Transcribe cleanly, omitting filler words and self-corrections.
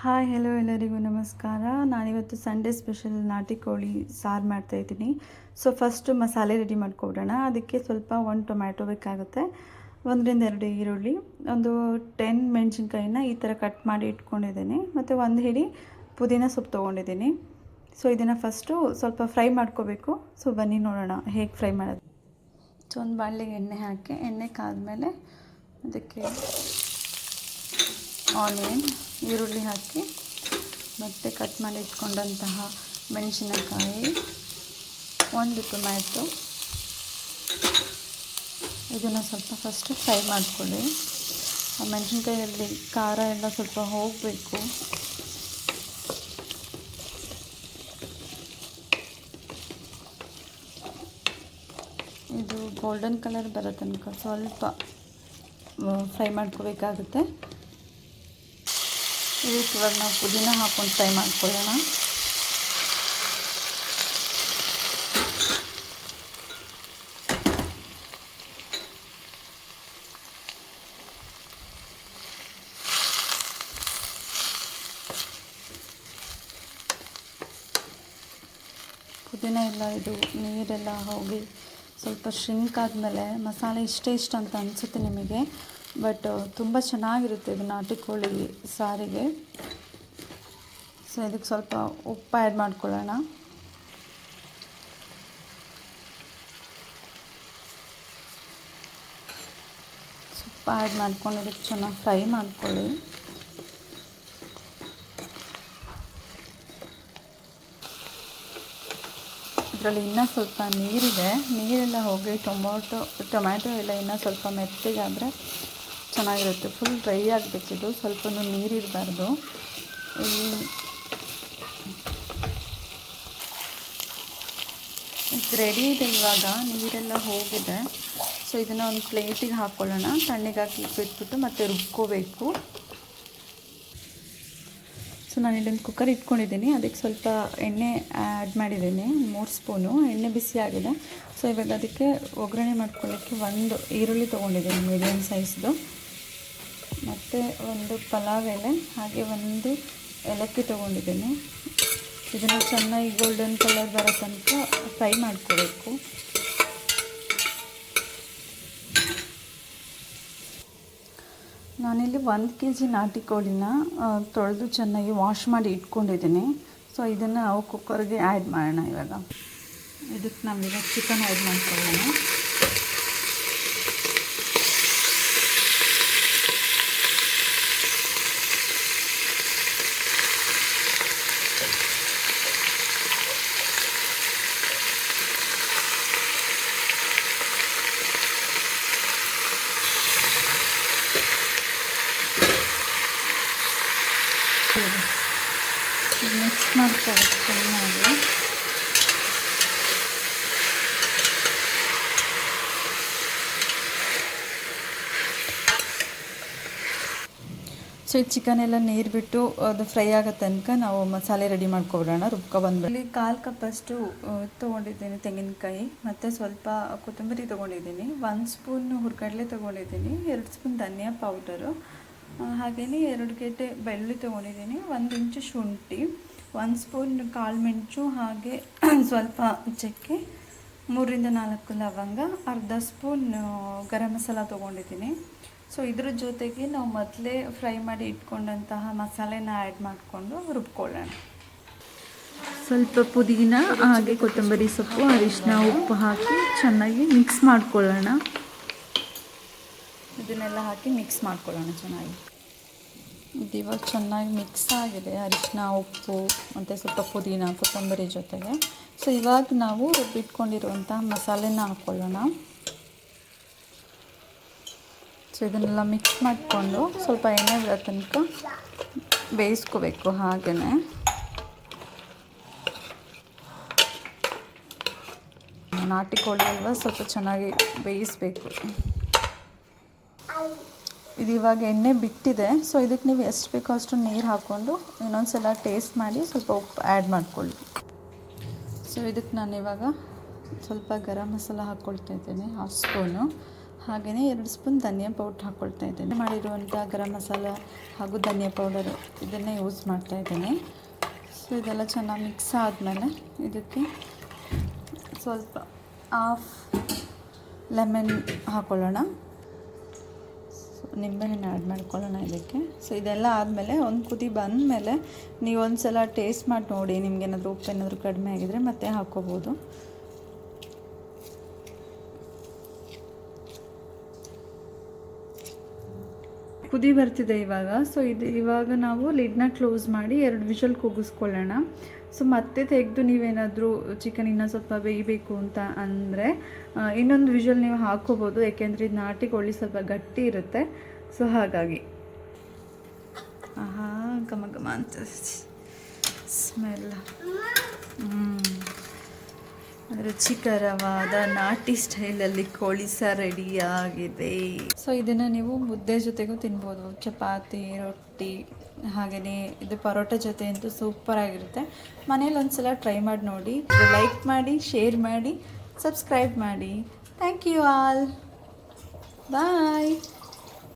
Hi hello ಎಲ್ಲರಿಗೂ ನಮಸ್ಕಾರ. ನಾನಿವತ್ತು ಸಂಡೇ ಸ್ಪೆಷಲ್ ನಾಟಿ ಕೋಳಿ ಸಾರು ಮಾಡ್ತಾಯಿದ್ದೀನಿ. ಸೊ ಫಸ್ಟು ಮಸಾಲೆ ರೆಡಿ ಮಾಡ್ಕೊಬಿಡೋಣ. ಅದಕ್ಕೆ ಸ್ವಲ್ಪ 1 ಟೊಮ್ಯಾಟೊ ಬೇಕಾಗುತ್ತೆ, 1-2 ಈರುಳ್ಳಿ, ಒಂದು 10 ಮೆಣಸಿನ್ಕಾಯಿನ ಈ ಥರ ಕಟ್ ಮಾಡಿ ಇಟ್ಕೊಂಡಿದ್ದೀನಿ, ಮತ್ತು 1 ಹಿಡಿ ಪುದೀನ ಸೊಪ್ಪು ತೊಗೊಂಡಿದ್ದೀನಿ. ಸೊ ಇದನ್ನು ಫಸ್ಟು ಸ್ವಲ್ಪ ಫ್ರೈ ಮಾಡ್ಕೋಬೇಕು. ಸೊ ಬನ್ನಿ ನೋಡೋಣ ಹೇಗೆ ಫ್ರೈ ಮಾಡೋದು. ಸೊ ಒಂದು ಬಾಣಲೆಗೆ ಎಣ್ಣೆ ಹಾಕಿ, ಎಣ್ಣೆ ಕಾದ್ಮೇಲೆ ಅದಕ್ಕೆ ಆನಿಯನ್, ಈರುಳ್ಳಿ ಹಾಕಿ, ಮತ್ತು ಕಟ್ ಮಾಡಿ ಇಟ್ಕೊಂಡಂತಹ ಮೆಣಸಿನಕಾಯಿ, 1 ಟೊಮ್ಯಾಟೊ, ಇದನ್ನು ಸ್ವಲ್ಪ ಫಸ್ಟು ಫ್ರೈ ಮಾಡ್ಕೊಳ್ಳಿ. ಆ ಮೆಣಸಿನ್ಕಾಯಲ್ಲಿ ಖಾರ ಎಲ್ಲ ಸ್ವಲ್ಪ ಹೋಗಬೇಕು. ಇದು ಗೋಲ್ಡನ್ ಕಲರ್ ಬರೋ ತನಕ ಸ್ವಲ್ಪ ಫ್ರೈ ಮಾಡ್ಕೋಬೇಕಾಗುತ್ತೆ. ಇದಕ್ಕೆ ಇವಾಗ ನಾವು ಪುದೀನ ಹಾಕ್ಕೊಂಡು ಫ್ರೈ ಮಾಡ್ಕೊಳ್ಳೋಣ. ಪುದೀನ ಎಲ್ಲ ಇದು ನೀರೆಲ್ಲ ಹೋಗಿ ಸ್ವಲ್ಪ ಶ್ರಿಂಕ್ ಆದಮೇಲೆ ಮಸಾಲೆ ಇಷ್ಟ ಅಂತ ಅನಿಸುತ್ತೆ ನಿಮಗೆ, ಬಟ್ ತುಂಬ ಚೆನ್ನಾಗಿರುತ್ತೆ ಇದು ನಾಟಿ ಕೋಳಿ ಸಾರಿಗೆ. ಸೊ ಇದಕ್ಕೆ ಸ್ವಲ್ಪ ಉಪ್ಪು ಆ್ಯಡ್ ಮಾಡ್ಕೊಳ್ಳೋಣ. ಉಪ್ಪು ಆ್ಯಡ್ ಮಾಡ್ಕೊಂಡು ಇದಕ್ಕೆ ಚೆನ್ನಾಗಿ ಫ್ರೈ ಮಾಡ್ಕೊಳ್ಳಿ. ಇದರಲ್ಲಿ ಇನ್ನೂ ಸ್ವಲ್ಪ ನೀರಿದೆ, ನೀರೆಲ್ಲ ಹೋಗಿ ಟೊಮ್ಯಾಟೊ ಎಲ್ಲ ಇನ್ನೂ ಸ್ವಲ್ಪ ಮೆತ್ತಗಾದರೆ ಚೆನ್ನಾಗಿರುತ್ತೆ. ಫುಲ್ ಡ್ರೈ ಆಗಬೇಕಿದು, ಸ್ವಲ್ಪ ನೀರಿರಬಾರ್ದು. ರೆಡಿ ಇದೆ, ಇವಾಗ ನೀರೆಲ್ಲ ಹೋಗಿದೆ. ಸೊ ಇದನ್ನು ಒಂದು ಪ್ಲೇಟಿಗೆ ಹಾಕ್ಕೊಳ್ಳೋಣ. ತಣ್ಣಗೆ ಬಿಟ್ಬಿಟ್ಟು ಮತ್ತೆ ರುಬ್ಕೋಬೇಕು. ಸೊ ನಾನು ಇಲ್ಲೊಂದು ಕುಕ್ಕರ್ ಇಟ್ಕೊಂಡಿದ್ದೀನಿ, ಅದಕ್ಕೆ ಸ್ವಲ್ಪ ಎಣ್ಣೆ ಆ್ಯಡ್ ಮಾಡಿದ್ದೀನಿ, 3 ಸ್ಪೂನು ಎಣ್ಣೆ ಬಿಸಿ ಆಗಿದೆ. ಸೊ ಇವಾಗ ಅದಕ್ಕೆ ಒಗ್ಗರಣೆ ಮಾಡ್ಕೊಳ್ಳೋಕ್ಕೆ 1 ಈರುಳ್ಳಿ ತೊಗೊಂಡಿದ್ದೀನಿ ಮೀಡಿಯಮ್ ಸೈಜ್ದು, ಮತ್ತು 1 ಪಲಾವ್ ಎಲೆ, ಹಾಗೆ 1 ಏಲಕ್ಕಿ ತೊಗೊಂಡಿದ್ದೀನಿ. ಇದನ್ನು ಚೆನ್ನಾಗಿ ಗೋಲ್ಡನ್ ಕಲರ್ ಬರೋ ತನಕ ಫ್ರೈ ಮಾಡ್ಕೋಬೇಕು. ನಾನಿಲ್ಲಿ 1 kg ನಾಟಿ ಕೋಳಿನ ತೊಳೆದು ಚೆನ್ನಾಗಿ ವಾಶ್ ಮಾಡಿ ಇಟ್ಕೊಂಡಿದ್ದೀನಿ. ಸೊ ಇದನ್ನು ನಾವು ಕುಕ್ಕರ್ಗೆ ಆ್ಯಡ್ ಮಾಡೋಣ. ಇವಾಗ ಇದಕ್ಕೆ ನಾವಿವಾಗ ಚಿಕನ್ ಆ್ಯಡ್ ಮಾಡ್ಕೊಳ್ಳೋಣ. ಮಿಕ್ಸ್ ಮಾಡ್ತಾರೆ ಚೆನ್ನಾಗಿ. ಸೊ ಈ ಚಿಕನ್ ಎಲ್ಲ ನೀರು ಬಿಟ್ಟು ಅದು ಫ್ರೈ ಆಗೋ ತನಕ ನಾವು ಮಸಾಲೆ ರೆಡಿ ಮಾಡ್ಕೊಬಿಡೋಣ. ರುಬ್ಕೊಬಂದ್ಮೇಲೆ ಇಲ್ಲಿ 1/4 ಕಪ್ಪಷ್ಟು ತೊಗೊಂಡಿದ್ದೀನಿ ತೆಂಗಿನಕಾಯಿ, ಮತ್ತು ಸ್ವಲ್ಪ ಕೊತ್ತಂಬರಿ ತೊಗೊಂಡಿದ್ದೀನಿ, 1 ಸ್ಪೂನ್ ಹುರ್ಗಡಲೆ ತೊಗೊಂಡಿದ್ದೀನಿ, 2 ಸ್ಪೂನ್ ಧನಿಯಾ ಪೌಡರು, ಹಾಗೆಯೇ 2 ಗೆಡ್ಡೆ ಬೆಳ್ಳುಳ್ಳಿ ತೊಗೊಂಡಿದ್ದೀನಿ, 1 ಇಂಚು ಶುಂಠಿ, 1 ಸ್ಪೂನ್ ಕಾಳು ಮೆಣಸು, ಹಾಗೆ ಸ್ವಲ್ಪ ಚಕ್ಕೆ, 3-4 ಲವಂಗ, ಅರ್ಧ ಸ್ಪೂನ್ ಗರಂ ಮಸಾಲ ತೊಗೊಂಡಿದ್ದೀನಿ. ಸೊ ಇದ್ರ ಜೊತೆಗೆ ನಾವು ಮೊದಲೇ ಫ್ರೈ ಮಾಡಿ ಇಟ್ಕೊಂಡಂತಹ ಮಸಾಲೆನ ಆ್ಯಡ್ ಮಾಡಿಕೊಂಡು ರುಬ್ಕೊಳ್ಳೋಣ. ಸ್ವಲ್ಪ ಪುದೀನ, ಹಾಗೆ ಕೊತ್ತಂಬರಿ ಸೊಪ್ಪು, ಅರಿಶಿನ, ಉಪ್ಪು ಹಾಕಿ ಚೆನ್ನಾಗಿ ಮಿಕ್ಸ್ ಮಾಡ್ಕೊಳ್ಳೋಣ. ಇದನ್ನೆಲ್ಲ ಹಾಕಿ ಮಿಕ್ಸ್ ಮಾಡ್ಕೊಳ್ಳೋಣ ಚೆನ್ನಾಗಿ. ಇದು ಇವಾಗ ಚೆನ್ನಾಗಿ ಮಿಕ್ಸ್ ಆಗಿದೆ, ಅರಿಶಿನ, ಉಪ್ಪು ಮತ್ತು ಸ್ವಲ್ಪ ಪುದೀನ, ಕೊತ್ತಂಬರಿ ಜೊತೆಗೆ. ಸೊ ಇವಾಗ ನಾವು ರುಬ್ಬಿಟ್ಕೊಂಡಿರುವಂಥ ಮಸಾಲೆನ ಹಾಕ್ಕೊಳ್ಳೋಣ. ಸೊ ಇದನ್ನೆಲ್ಲ ಮಿಕ್ಸ್ ಮಾಡಿಕೊಂಡು ಸ್ವಲ್ಪ ಎಣ್ಣೆ ಬಿಡೋ ತನಕ ಬೇಯಿಸ್ಕೋಬೇಕು. ಹಾಗೆಯೇ ನಾಟಿ ಕೋಳಿ ಅಲ್ವಾ, ಸ್ವಲ್ಪ ಚೆನ್ನಾಗಿ ಬೇಯಿಸಬೇಕು. ಇದು ಇವಾಗ ಎಣ್ಣೆ ಬಿಟ್ಟಿದೆ. ಸೊ ಇದಕ್ಕೆ ನೀವು ಎಷ್ಟು ಬೇಕೋ ಅಷ್ಟು ನೀರು ಹಾಕ್ಕೊಂಡು ಇನ್ನೊಂದು ಸಲ ಟೇಸ್ಟ್ ಮಾಡಿ ಸ್ವಲ್ಪ ಉಪ್ಪು ಆ್ಯಡ್ ಮಾಡ್ಕೊಳ್ಳಿ. ಸೊ ಇದಕ್ಕೆ ನಾನು ಇವಾಗ ಸ್ವಲ್ಪ ಗರಂ ಮಸಾಲ ಹಾಕ್ಕೊಳ್ತಾ ಇದ್ದೇನೆ, 1/2 ಸ್ಪೂನು, ಹಾಗೆಯೇ 2 ಸ್ಪೂನ್ ಧನಿಯಾ ಪೌಡ್ರ್ ಹಾಕ್ಕೊಳ್ತಾ ಇದ್ದೇನೆ. ಮಾಡಿರುವಂಥ ಗರಂ ಮಸಾಲ ಹಾಗೂ ಧನಿಯಾ ಪೌಡರು ಇದನ್ನೇ ಯೂಸ್ ಮಾಡ್ತಾ ಇದ್ದೇನೆ. ಸೊ ಇದೆಲ್ಲ ಚೆನ್ನಾಗಿ ಮಿಕ್ಸ್ ಆದಮೇಲೆ ಇದಕ್ಕೆ ಸ್ವಲ್ಪ ಹಾಫ್ ಲೆಮನ್ ಹಾಕ್ಕೊಳ್ಳೋಣ. ನಿಂಬೆಹಣ್ಣು ಆ್ಯಡ್ ಮಾಡ್ಕೊಳ್ಳೋಣ ಇದಕ್ಕೆ. ಸೊ ಇದೆಲ್ಲ ಆದಮೇಲೆ ಒಂದು ಕುದಿ ಬಂದಮೇಲೆ ನೀವು ಒಂದು ಸಲ ಟೇಸ್ಟ್ ಮಾಡಿ ನೋಡಿ, ನಿಮ್ಗೇನಾದರೂ ಉಪ್ಪು ಏನಾದರೂ ಕಡಿಮೆ ಆಗಿದರೆ ಮತ್ತೆ ಹಾಕ್ಕೋಬೋದು. ಕುದಿ ಬರ್ತಿದೆ ಇವಾಗ. ಸೊ ಇವಾಗ ನಾವು ಲಿಡ್ನ ಕ್ಲೋಸ್ ಮಾಡಿ 2 ವಿಷಲ್ ಕೂಗಿಸ್ಕೊಳ್ಳೋಣ. ಸೊ ಮತ್ತೆ ತೆಗೆದು ನೀವೇನಾದರೂ ಚಿಕನ್ ಇನ್ನೂ ಸ್ವಲ್ಪ ಬೇಯಬೇಕು ಅಂತ ಅಂದರೆ ಇನ್ನೊಂದು ವಿಷಲ್ ನೀವು ಹಾಕ್ಕೋಬೋದು, ಏಕೆಂದರೆ ಇದು ನಾಟಿ ಕೋಳಿ ಸ್ವಲ್ಪ ಗಟ್ಟಿ ಇರುತ್ತೆ. ಸೊ ಹಾಗಾಗಿ ಆಹಾ ಘಮ ಘಮ ಅಂತ ಸ್ಮೆಲ್, ರುಚಿಕರವಾದ ನಾಟಿ ಸ್ಟೈಲಲ್ಲಿ ಕೋಳಿ ಸಾರು ರೆಡಿಯಾಗಿದೆ. ಸೊ ಇದನ್ನು ನೀವು ಮುದ್ದೆ ಜೊತೆಗೂ ತಿನ್ಬೋದು, ಚಪಾತಿ, ರೊಟ್ಟಿ, ಹಾಗೆಯೇ ಇದು ಪರೋಟ ಜೊತೆ ಅಂತೂ ಸೂಪರಾಗಿರುತ್ತೆ. ಮನೇಲಿ ಒಂದ್ಸಲ ಟ್ರೈ ಮಾಡಿ ನೋಡಿ. ಲೈಕ್ ಮಾಡಿ, ಶೇರ್ ಮಾಡಿ, ಸಬ್ಸ್ಕ್ರೈಬ್ ಮಾಡಿ. Thank you all. ಬಾಯ್.